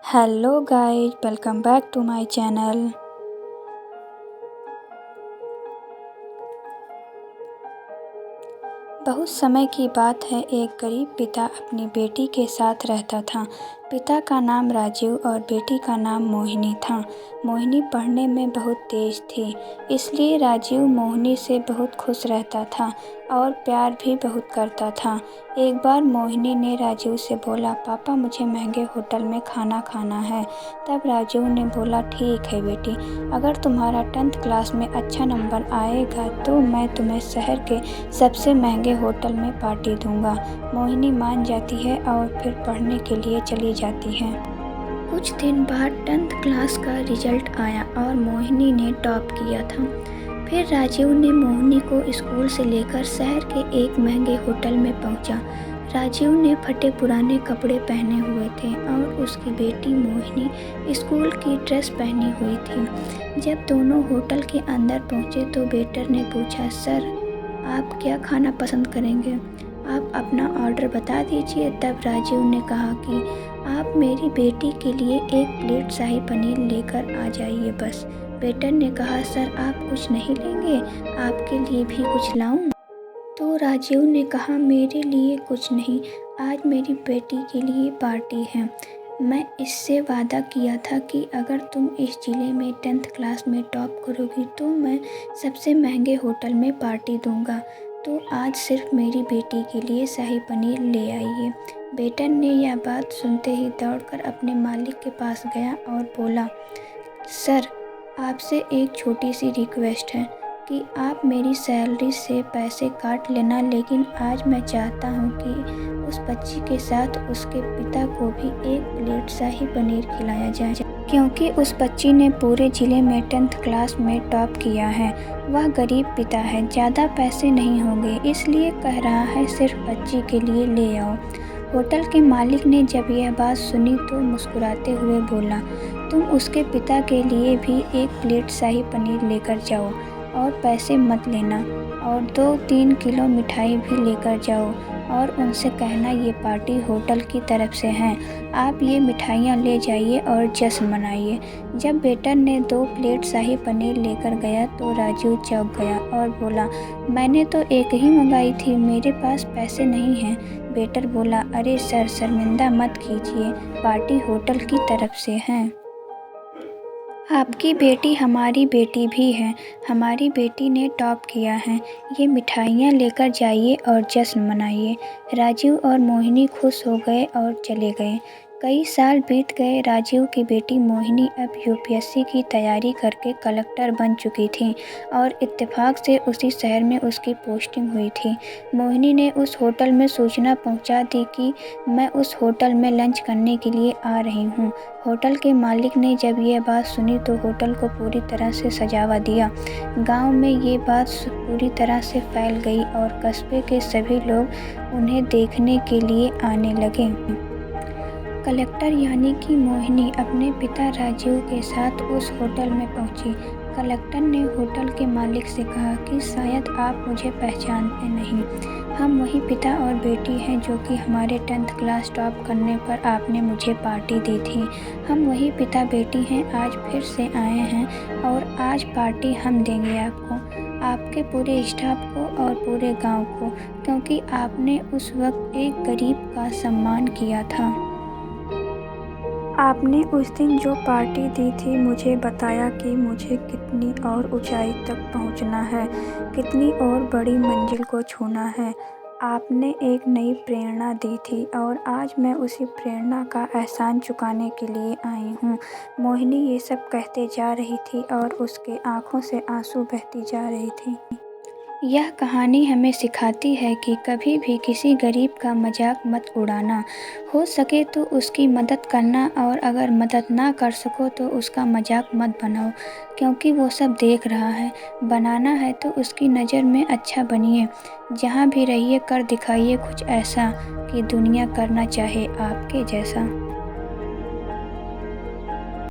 Hello guys, welcome back to my channel. बहुत समय की बात है, एक गरीब पिता अपनी बेटी के साथ रहता था। पिता का नाम राजीव और बेटी का नाम मोहिनी था। मोहिनी पढ़ने में बहुत तेज थी, इसलिए राजीव मोहिनी से बहुत खुश रहता था और प्यार भी बहुत करता था। एक बार मोहिनी ने राजीव से बोला, पापा मुझे महंगे होटल में खाना खाना है। तब राजीव ने बोला, ठीक है बेटी, अगर तुम्हारा 10th क्लास में अच्छा नंबर आएगा तो मैं तुम्हें शहर के सबसे महंगे होटल में पार्टी दूंगा। मोहिनी मान जाती है और फिर पढ़ने के लिए चली जाती है। कुछ दिन बाद 10th क्लास का रिजल्ट आया और मोहिनी ने टॉप किया था। फिर राजीव ने मोहिनी को स्कूल से लेकर शहर के एक महंगे होटल में पहुंचा। राजीव ने फटे पुराने कपड़े पहने हुए थे और उसकी बेटी मोहिनी स्कूल की ड्रेस पहनी हुई थी। जब दोनों होटल के अंदर पहुंचे तो वेटर ने पूछा, सर आप क्या खाना पसंद करेंगे? आप अपना ऑर्डर बता दीजिए। तब राजीव ने कहा कि आप मेरी बेटी के लिए एक प्लेट शाही पनीर लेकर आ जाइए बस। वेटर ने कहा, सर आप कुछ नहीं लेंगे, आपके लिए भी कुछ लाऊं? तो राजीव ने कहा, मेरे लिए कुछ नहीं, आज मेरी बेटी के लिए पार्टी है। मैं इससे वादा किया था कि अगर तुम इस जिले में 10th क्लास में टॉप करोगी तो मैं सबसे महंगे होटल में पार्टी दूंगा, तो आज सिर्फ मेरी बेटी के लिए शाही पनीर ले आइए। वेटर ने यह बात सुनते ही दौड़कर अपने मालिक के पास गया और बोला, सर आपसे एक छोटी सी रिक्वेस्ट है कि आप मेरी सैलरी से पैसे काट लेना, लेकिन आज मैं चाहता हूँ कि उस बच्ची के साथ उसके पिता को भी एक प्लेट शाही पनीर खिलाया जाए, क्योंकि उस बच्ची ने पूरे ज़िले में 10th क्लास में टॉप किया है। वह गरीब पिता है, ज़्यादा पैसे नहीं होंगे, इसलिए कह रहा है सिर्फ बच्ची के लिए ले आओ। होटल के मालिक ने जब यह बात सुनी तो मुस्कुराते हुए बोला, तुम उसके पिता के लिए भी एक प्लेट शाही पनीर लेकर जाओ और पैसे मत लेना, और 2-3 किलो मिठाई भी लेकर जाओ और उनसे कहना ये पार्टी होटल की तरफ से है, आप ये मिठाइयाँ ले जाइए और जश्न मनाइए। जब वेटर ने 2 प्लेट शाही पनीर लेकर गया तो राजू चौंक गया और बोला, मैंने तो एक ही मंगाई थी, मेरे पास पैसे नहीं हैं। वेटर बोला, अरे सर शर्मिंदा मत कीजिए, पार्टी होटल की तरफ से है। आपकी बेटी हमारी बेटी भी है, हमारी बेटी ने टॉप किया है, ये मिठाइयाँ लेकर जाइए और जश्न मनाइए। राजीव और मोहिनी खुश हो गए और चले गए। कई साल बीत गए। राजीव की बेटी मोहिनी अब यूपीएससी की तैयारी करके कलेक्टर बन चुकी थी और इत्तेफाक से उसी शहर में उसकी पोस्टिंग हुई थी। मोहिनी ने उस होटल में सूचना पहुंचा दी कि मैं उस होटल में लंच करने के लिए आ रही हूं। होटल के मालिक ने जब यह बात सुनी तो होटल को पूरी तरह से सजावा दिया। गांव में ये बात पूरी तरह से फैल गई और कस्बे के सभी लोग उन्हें देखने के लिए आने लगे। कलेक्टर यानी कि मोहिनी अपने पिता राजीव के साथ उस होटल में पहुंची। कलेक्टर ने होटल के मालिक से कहा कि शायद आप मुझे पहचानते नहीं, हम वही पिता और बेटी हैं जो कि हमारे 10th क्लास टॉप करने पर आपने मुझे पार्टी दी थी। हम वही पिता बेटी हैं, आज फिर से आए हैं और आज पार्टी हम देंगे आपको, आपके पूरे स्टाफ को और पूरे गांव को, क्योंकि आपने उस वक्त एक गरीब का सम्मान किया था। आपने उस दिन जो पार्टी दी थी, मुझे बताया कि मुझे कितनी और ऊंचाई तक पहुंचना है, कितनी और बड़ी मंजिल को छूना है। आपने एक नई प्रेरणा दी थी और आज मैं उसी प्रेरणा का एहसान चुकाने के लिए आई हूँ। मोहिनी ये सब कहते जा रही थी और उसके आंखों से आंसू बहती जा रही थी। यह कहानी हमें सिखाती है कि कभी भी किसी गरीब का मजाक मत उड़ाना, हो सके तो उसकी मदद करना, और अगर मदद ना कर सको तो उसका मजाक मत बनाओ, क्योंकि वो सब देख रहा है। बनाना है तो उसकी नज़र में अच्छा बनिए, जहाँ भी रहिए कर दिखाइए कुछ ऐसा कि दुनिया करना चाहे आपके जैसा।